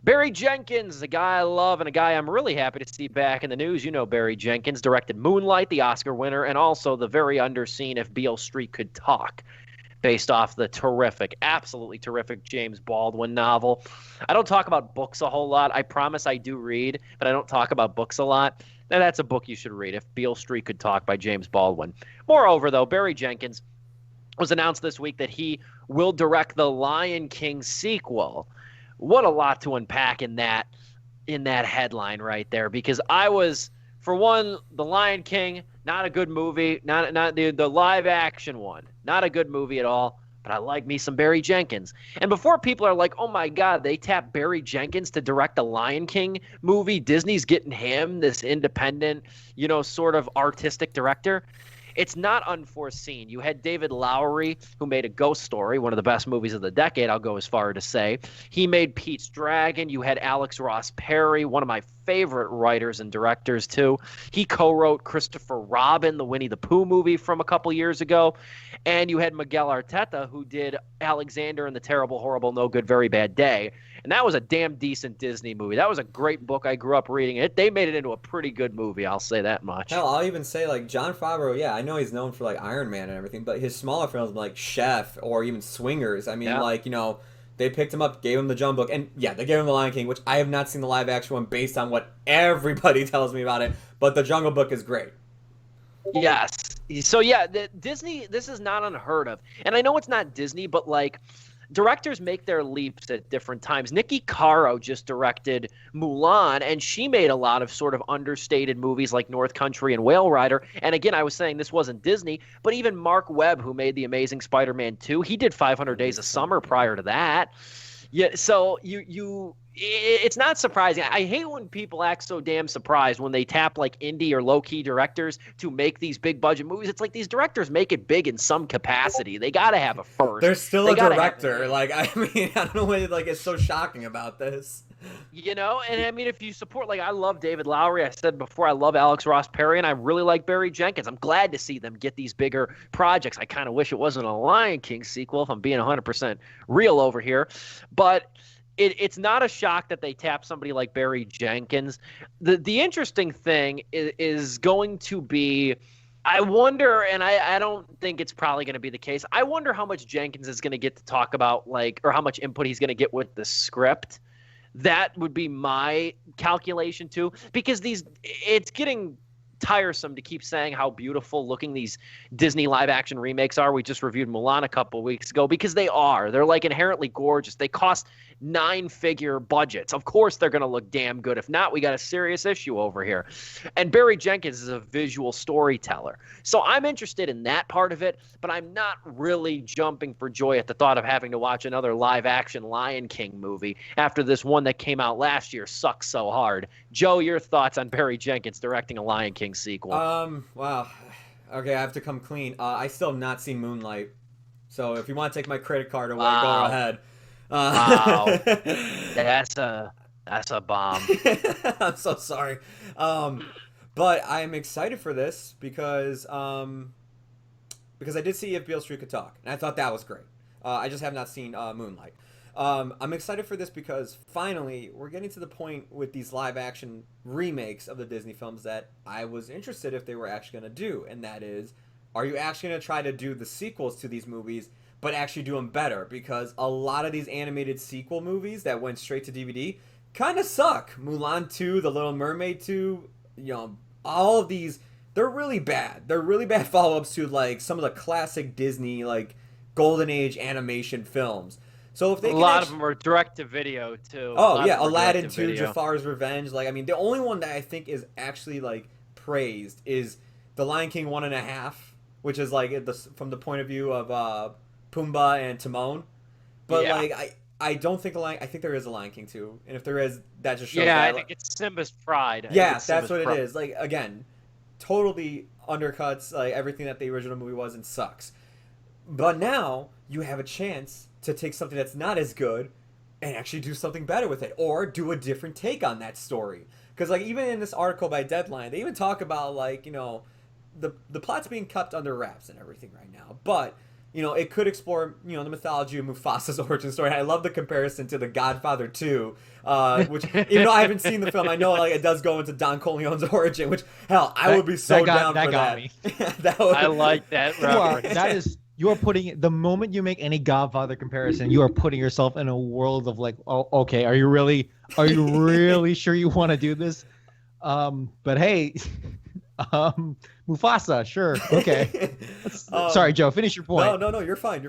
Barry Jenkins, a guy I love and a guy I'm really happy to see back in the news. You know Barry Jenkins directed Moonlight, the Oscar winner, and also the very underseen If Beale Street Could Talk, based off the terrific, absolutely terrific James Baldwin novel. I don't talk about books a whole lot. I promise I do read, but I don't talk about books a lot. And that's a book you should read, If Beale Street Could Talk by James Baldwin. Moreover, though, Barry Jenkins was announced this week that he will direct the Lion King sequel. What a lot to unpack in that headline right there, because I was, for one, the Lion King, not a good movie, not the live action one, not a good movie at all. But I like me some Barry Jenkins. And before people are like, oh my God, they tapped Barry Jenkins to direct a Lion King movie, Disney's getting him, this independent, sort of artistic director. It's not unforeseen. You had David Lowery, who made A Ghost Story, one of the best movies of the decade, I'll go as far to say. He made Pete's Dragon. You had Alex Ross Perry, one of my favorite writers and directors, too. He co-wrote Christopher Robin, the Winnie the Pooh movie from a couple years ago. And you had Miguel Arteta, who did Alexander and the Terrible, Horrible, No Good, Very Bad Day. And that was a damn decent Disney movie. That was a great book. I grew up reading it. They made it into a pretty good movie, I'll say that much. Hell, I'll even say, like, Jon Favreau, yeah, I know he's known for, like, Iron Man and everything, but his smaller films, like Chef or even Swingers, I mean, they picked him up, gave him the Jungle Book, and, yeah, they gave him the Lion King, which I have not seen the live-action one based on what everybody tells me about it, but the Jungle Book is great. Yes. So, yeah, Disney, this is not unheard of. And I know it's not Disney, but, like, directors make their leaps at different times. Nikki Caro just directed Mulan, and she made a lot of sort of understated movies like North Country and Whale Rider. And again, I was saying this wasn't Disney, but even Mark Webb, who made The Amazing Spider-Man 2, he did 500 Days of Summer prior to that. Yeah, so it's not surprising. I hate when people act so damn surprised when they tap like indie or low-key directors to make these big budget movies. It's like these directors make it big in some capacity. They got to have a first. They're still a director. Like, I mean, I don't know what like it's so shocking about this. And I mean, if you support, like, I love David Lowery. I said before, I love Alex Ross Perry, and I really like Barry Jenkins. I'm glad to see them get these bigger projects. I kind of wish it wasn't a Lion King sequel, if I'm being 100% real over here. But it's not a shock that they tap somebody like Barry Jenkins. The interesting thing is going to be, I wonder, and I don't think it's probably going to be the case, I wonder how much Jenkins is going to get to talk about, like, or how much input he's going to get with the script. That would be my calculation too, because it's getting tiresome to keep saying how beautiful looking these Disney live action remakes are. We just reviewed Mulan a couple weeks ago, because they are. They're like inherently gorgeous. They cost 9-figure budgets. Of course they're going to look damn good. If not, we got a serious issue over here. And Barry Jenkins is a visual storyteller. So I'm interested in that part of it, but I'm not really jumping for joy at the thought of having to watch another live action Lion King movie after this one that came out last year sucks so hard. Joe, your thoughts on Barry Jenkins directing a Lion King sequel? Wow. Okay, I have to come clean. I still have not seen Moonlight. So if you want to take my credit card away, go ahead. Wow. That's a bomb. I'm so sorry. But I'm excited for this because I did see If Beale Street Could Talk, and I thought that was great. I just have not seen Moonlight. I'm excited for this because finally we're getting to the point with these live action remakes of the Disney films that I was interested if they were actually going to do, and that is, are you actually going to try to do the sequels to these movies but actually do them better? Because a lot of these animated sequel movies that went straight to DVD kind of suck. Mulan 2, The Little Mermaid 2, all of these, they're really bad. They're really bad follow-ups to, like, some of the classic Disney, like, Golden Age animation films. So if they a lot of them are direct-to-video, too. Oh, yeah, Aladdin 2, Jafar's Revenge. Like, I mean, the only one that I think is actually, like, praised is The Lion King 1.5, which is, like, from the point of view of Pumbaa and Timon. But, yeah. like, I don't think I think there is a Lion King 2. And if there is, that just shows Yeah, that, I think it's Simba's Pride. Yeah, that's what it is. Like, again, totally undercuts, like, everything that the original movie was and sucks. But now you have a chance to take something that's not as good and actually do something better with it, or do a different take on that story. Because, like, even in this article by Deadline, they even talk about, like, the plot's being kept under wraps and everything right now. But it could explore, the mythology of Mufasa's origin story. I love the comparison to The Godfather 2, which, even though I haven't seen the film, I know like it does go into Don Corleone's origin, which, hell, I would be so down for that. Me. I like that reference. You are putting, the moment you make any Godfather comparison, you are putting yourself in a world of like, oh, okay, are you really sure you want to do this? But hey, Mufasa, sure, okay. Sorry, Joe, finish your point. No, you're fine.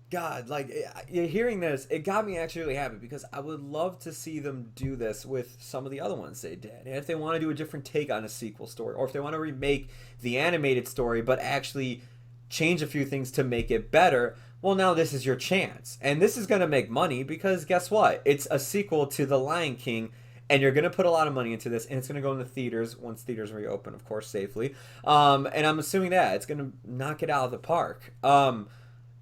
God, like, hearing this, it got me actually really happy because I would love to see them do this with some of the other ones they did. And if they want to do a different take on a sequel story, or if they want to remake the animated story but actually change a few things to make it better, well, now this is your chance. And this is going to make money because guess what? It's a sequel to The Lion King, and you're going to put a lot of money into this, and it's going to go into theaters once theaters reopen, of course, safely. And I'm assuming that it's going to knock it out of the park.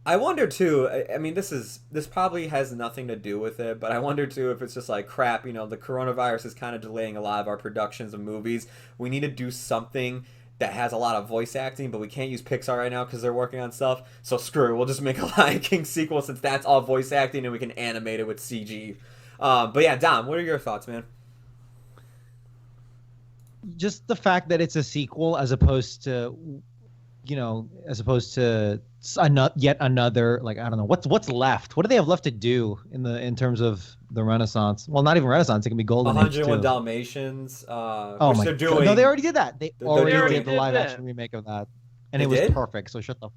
I wonder too, I mean, this probably has nothing to do with it, but I wonder too if it's just like, crap, the coronavirus is kind of delaying a lot of our productions of movies. We need to do something that has a lot of voice acting, but we can't use Pixar right now because they're working on stuff. So screw it, we'll just make a Lion King sequel since that's all voice acting and we can animate it with CG. But yeah, Dom, what are your thoughts, man? Just the fact that it's a sequel as opposed to yet another, like, I don't know, what's left. What do they have left to do in terms of the Renaissance? Well, not even Renaissance. It can be Golden Age too. 101 Dalmatians. Oh my God! No, they already did that. They already did the live that. action remake of that, and it was perfect. So shut the.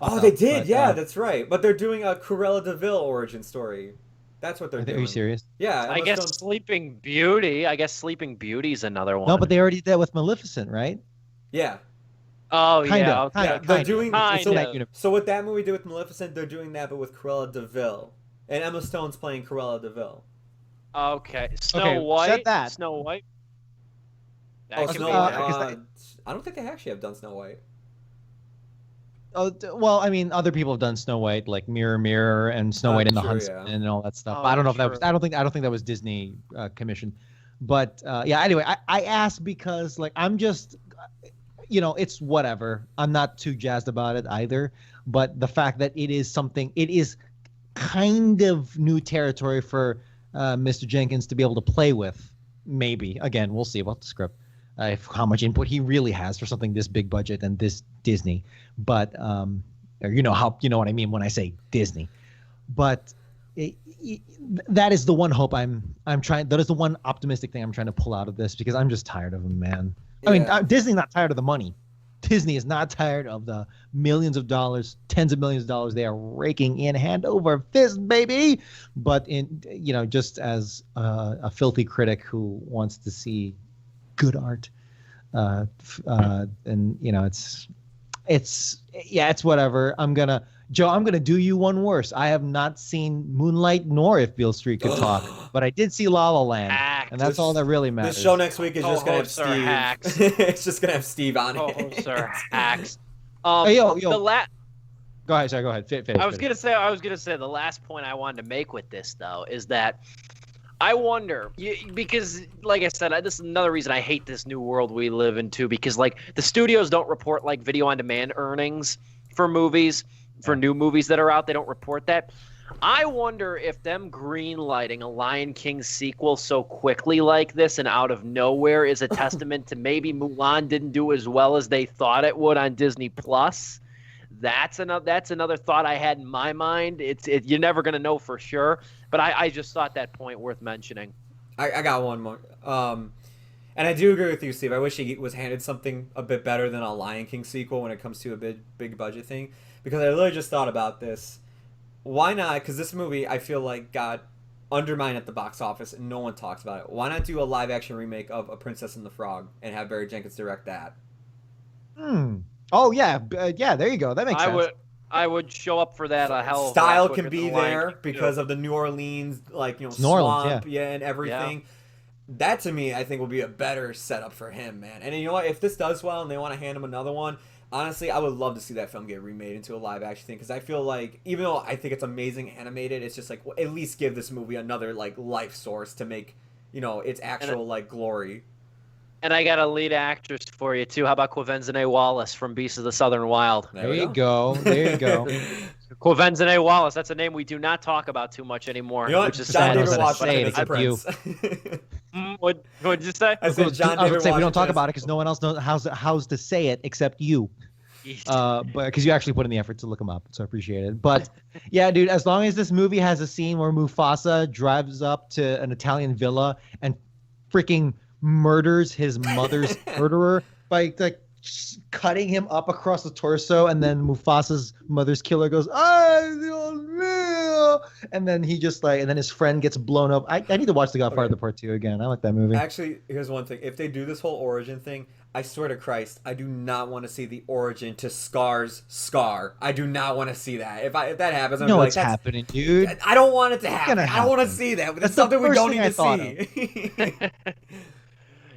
Oh, they did. Yeah, that's right. But they're doing a Cruella de Vil origin story. That's what they're doing. Are you serious? Yeah. I guess Sleeping Beauty. Sleeping Beauty's another one. No, but they already did that with Maleficent, right? Yeah. Oh, Kinda, okay. kinda, They're doing Kinda. so what that movie did with Maleficent, they're doing that, but with Cruella de Vil, and Emma Stone's playing Cruella de Vil. Okay, Snow White. Said that. Snow White. Snow White. I don't think they actually have done Snow White. Oh well, I mean, other people have done Snow White, like Mirror Mirror and Snow White and the Huntsman and all that stuff. I don't know if that was. I don't think that was Disney commissioned, but yeah. Anyway, I asked because like I'm just. It's whatever. I'm not too jazzed about it either. But the fact that it is kind of new territory for Mr. Jenkins to be able to play with, maybe. Again, we'll see about the script, how much input he really has for something this big budget and this Disney. But you know what I mean when I say Disney. But that is the one hope I'm trying. That is the one optimistic thing I'm trying to pull out of this because I'm just tired of him, man. I mean, Disney's not tired of the money. Disney is not tired of the millions of dollars, tens of millions of dollars they are raking in hand over fist, baby. But just as a filthy critic who wants to see good art, and it's whatever. I'm gonna do you one worse. I have not seen Moonlight nor If Beale Street Could Talk, but I did see La La Land, and that's all that really matters. This show next week is just gonna have Steve. It's just gonna have Steve on it. Sir Hacks. Hey, yo. Go ahead. Sorry. Go ahead. Finish. I was gonna say the last point I wanted to make with this though is that I wonder because, like I said, this is another reason I hate this new world we live in too. Because like the studios don't report like video on demand earnings for movies. For new movies that are out, they don't report that. I wonder if them greenlighting a Lion King sequel so quickly like this and out of nowhere is a testament to maybe Mulan didn't do as well as they thought it would on Disney Plus. That's another thought I had in my mind. You're never gonna know for sure, but I just thought that point worth mentioning. I got one more. And I do agree with you, Steve. I wish he was handed something a bit better than a Lion King sequel when it comes to a big budget thing. Because I literally just thought about this. Why not? Because this movie, I feel like, got undermined at the box office and no one talks about it. Why not do a live-action remake of A Princess and the Frog and have Barry Jenkins direct that? Oh, yeah. There you go. That makes sense. I would show up for that a hell of a lot Style quicker can be than the Lion there King because too. of the New Orleans, New Orleans, swamp, and everything. Yeah. That, to me, I think will be a better setup for him, man. And you know what? If this does well and they want to hand him another one, honestly, I would love to see that film get remade into a live-action thing because I feel like, even though I think it's amazing animated, it's just like, well, at least give this movie another, life source to make, its actual, glory. And I got a lead actress for you too. How about Quvenzhané Wallis from Beasts of the Southern Wild? There you go. There you go. Quvenzhané Wallis. That's a name we do not talk about too much anymore. You know what? Which is John sad. David Washington it, is the prince. What did you say? I said John David I would say we don't talk Washington about it because no one else knows how's to say it except you. But because you actually put in the effort to look him up, so I appreciate it. But yeah, dude, as long as this movie has a scene where Mufasa drives up to an Italian villa and freaking murders his mother's murderer by like cutting him up across the torso, and then Mufasa's mother's killer goes, "Ay, Dios mío," and then he just like, and then his friend gets blown up. I need to watch The Godfather Part 2 again. I like that movie. Actually, here's one thing: if they do this whole origin thing, I swear to Christ, I do not want to see the origin to Scar's Scar. I do not want to see that. If that happens, I'm what's happening, dude. I don't want it to happen. I don't want to see that. That's something we don't need to see.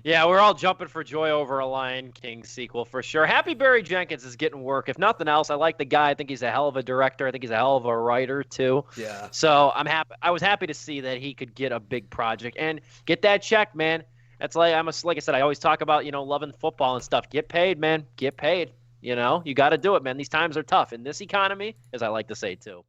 Yeah, we're all jumping for joy over a Lion King sequel for sure. Happy Barry Jenkins is getting work. If nothing else, I like the guy. I think he's a hell of a director. I think he's a hell of a writer too. Yeah. So I'm happy. I was happy to see that he could get a big project and get that check, man. That's like like I said, I always talk about, loving football and stuff. Get paid, man. Get paid. You got to do it, man. These times are tough in this economy, as I like to say too.